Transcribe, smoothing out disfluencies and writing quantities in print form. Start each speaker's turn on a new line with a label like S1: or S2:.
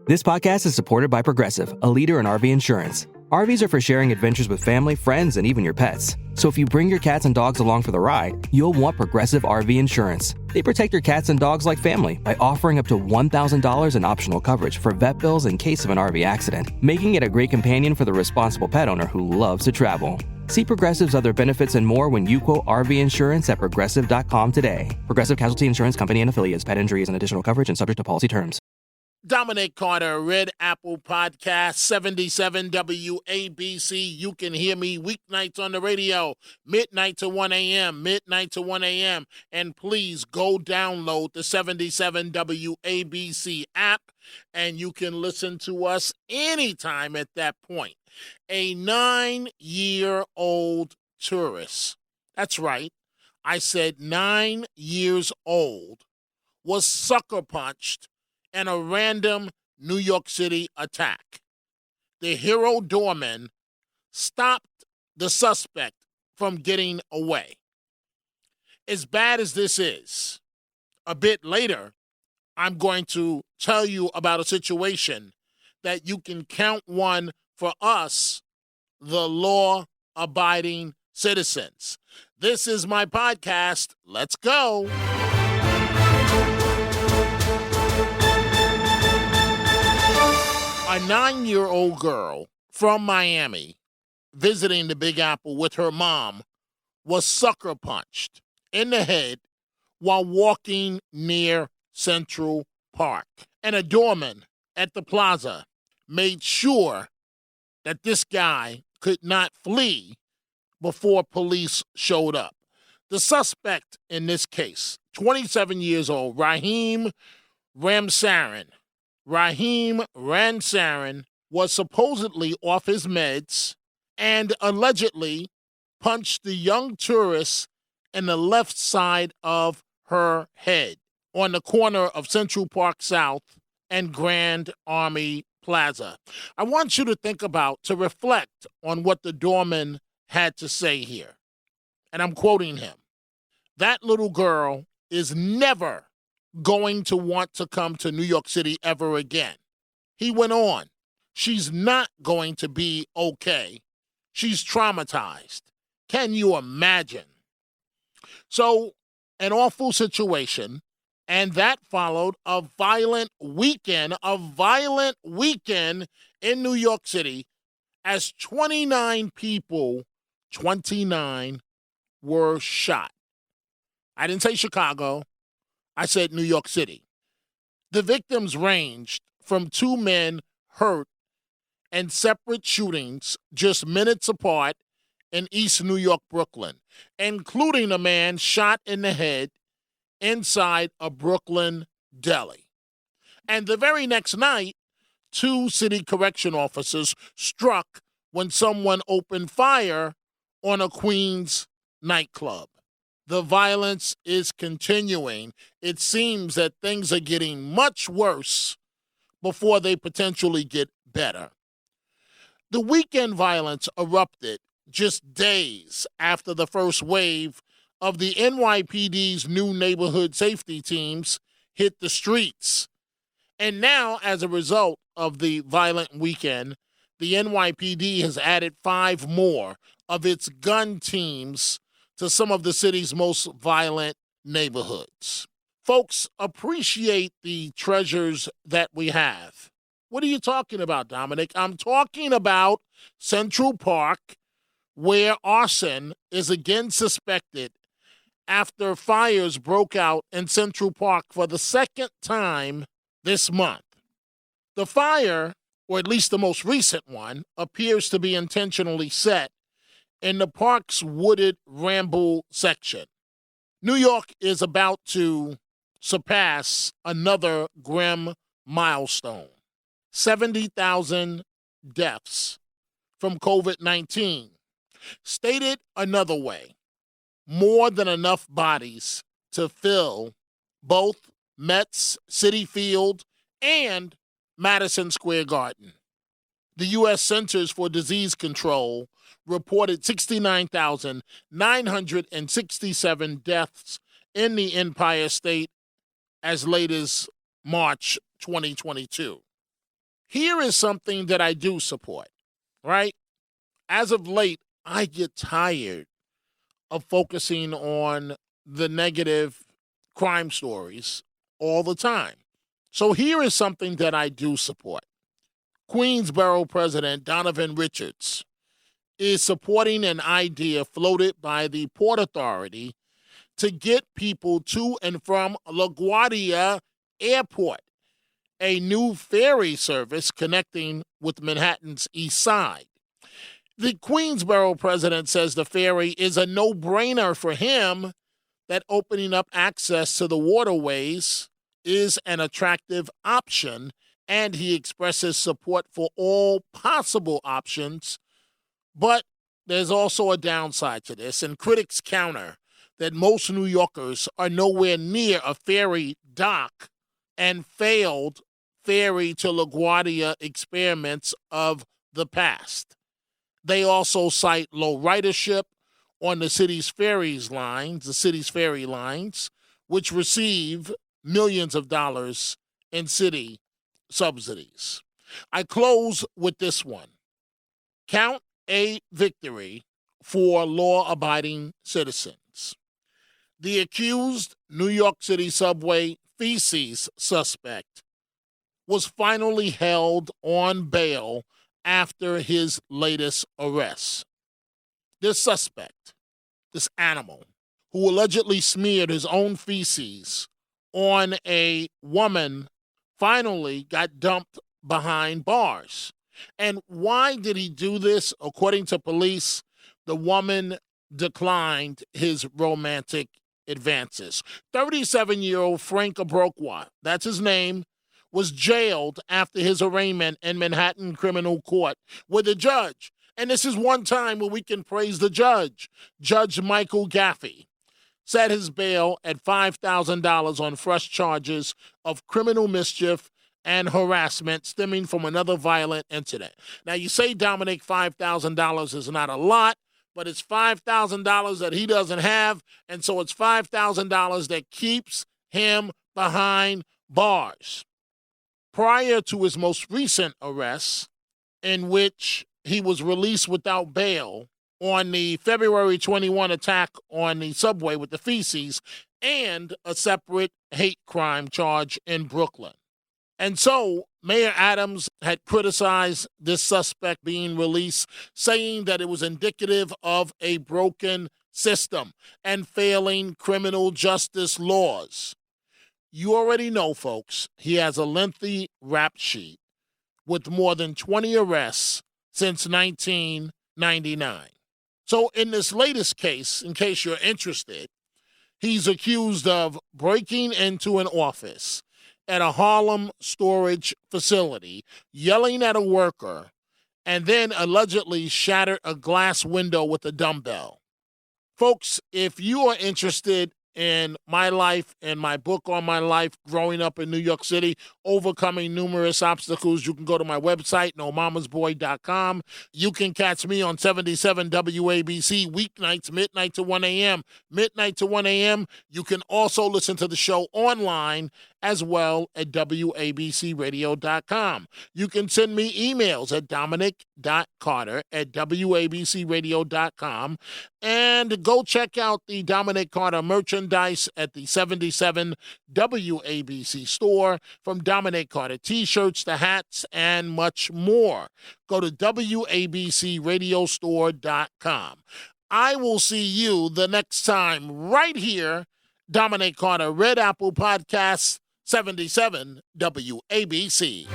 S1: This podcast is supported by Progressive, a leader in RV insurance. RVs are for sharing adventures with family, friends, and even your pets. So if you bring your cats and dogs along for the ride, you'll want Progressive RV insurance. They protect your cats and dogs like family by offering up to $1,000 in optional coverage for vet bills in case of an RV accident, making it a great companion for the responsible pet owner who loves to travel. See Progressive's other benefits and more when you quote RV insurance at Progressive.com today. Progressive Casualty Insurance Company and Affiliates. Pet injuries and additional coverage and subject to policy terms.
S2: Dominic Carter, Red Apple Podcast, 77 WABC. You can hear me weeknights on the radio, midnight to 1 a.m., And please go download the 77 WABC app, and you can listen to us anytime at that point. A 9-year-old tourist, that's right, I said 9 years old, was sucker punched in a random New York City attack. The hero doorman stopped the suspect from getting away. As bad as this is, a bit later, I'm going to tell you about a situation that you can count one for us, the law-abiding citizens. This is my podcast. Let's go. A 9-year-old girl from Miami visiting the Big Apple with her mom was sucker punched in the head while walking near Central Park. And a doorman at the plaza made sure that this guy could not flee before police showed up. The suspect in this case, 27 years old, Raheem Ramsaran, was supposedly off his meds and allegedly punched the young tourist in the left side of her head on the corner of Central Park South and Grand Army Plaza. I want you to to reflect on what the doorman had to say here. And I'm quoting him. That little girl is never going to want to come to New York City ever again. He went on. She's not going to be okay. She's traumatized. Can you imagine? So, an awful situation, and that followed a violent weekend in New York City as 29 people, 29 were shot. I didn't say Chicago. I said New York City. The victims ranged from 2 men hurt in separate shootings just minutes apart in East New York, Brooklyn, including a man shot in the head inside a Brooklyn deli. And the very next night, 2 city correction officers struck when someone opened fire on a Queens nightclub. The violence is continuing. It seems that things are getting much worse before they potentially get better. The weekend violence erupted just days after the first wave of the NYPD's new neighborhood safety teams hit the streets. And now, as a result of the violent weekend, the NYPD has added 5 more of its gun teams to some of the city's most violent neighborhoods. Folks, appreciate the treasures that we have. What are you talking about, Dominic? I'm talking about Central Park, where arson is again suspected after fires broke out in Central Park for the second time this month. The fire, or at least the most recent one, appears to be intentionally set in the park's wooded Ramble section. New York is about to surpass another grim milestone. 70,000 deaths from COVID-19. Stated another way, more than enough bodies to fill both Mets Citi Field and Madison Square Garden. The U.S. Centers for Disease Control reported 69,967 deaths in the Empire State as late as March 2022. Here is something that I do support, right? As of late, I get tired of focusing on the negative crime stories all the time. So here is something that I do support. Queensborough President Donovan Richards is supporting an idea floated by the Port Authority to get people to and from LaGuardia Airport, a new ferry service connecting with Manhattan's east side. The Queensborough president says the ferry is a no-brainer for him, that opening up access to the waterways is an attractive option, and he expresses support for all possible options. But there's also a downside to this, and critics counter that most New Yorkers are nowhere near a ferry dock and failed ferry to LaGuardia experiments of the past. They also cite low ridership on the city's ferry lines, which receive millions of dollars in city subsidies. I close with this one. Count a victory for law-abiding citizens. The accused New York City subway feces suspect was finally held on bail after his latest arrest. This suspect, this animal, who allegedly smeared his own feces on a woman, finally got dumped behind bars. And why did he do this? According to police, the woman declined his romantic advances. 37-year-old Frank Abrokwa, that's his name, was jailed after his arraignment in Manhattan criminal court, where the judge, and this is one time where we can praise the judge, Judge Michael Gaffey, set his bail at $5,000 on fresh charges of criminal mischief and harassment stemming from another violent incident. Now, you say, Dominic, $5,000 is not a lot, but it's $5,000 that he doesn't have, and so it's $5,000 that keeps him behind bars. Prior to his most recent arrest, in which he was released without bail on the February 21 attack on the subway with the feces and a separate hate crime charge in Brooklyn. And so Mayor Adams had criticized this suspect being released, saying that it was indicative of a broken system and failing criminal justice laws. You already know, folks, he has a lengthy rap sheet with more than 20 arrests since 1999. So in this latest case, in case you're interested, he's accused of breaking into an office at a Harlem storage facility, yelling at a worker, and then allegedly shattered a glass window with a dumbbell. Folks, if you are interested in my life and my book on my life growing up in New York City, overcoming numerous obstacles, you can go to my website, nomamasboy.com. You can catch me on 77 WABC weeknights, midnight to 1 a.m. Midnight to 1 a.m. You can also listen to the show online as well at WABCradio.com. You can send me emails at dominic.carter@WABCradio.com. And go check out the Dominic Carter merchandise at the 77 WABC store, from Dominic Carter t-shirts to hats and much more. Go to WABCradiostore.com. I will see you the next time right here, Dominic Carter, Red Apple Podcast, 77 WABC.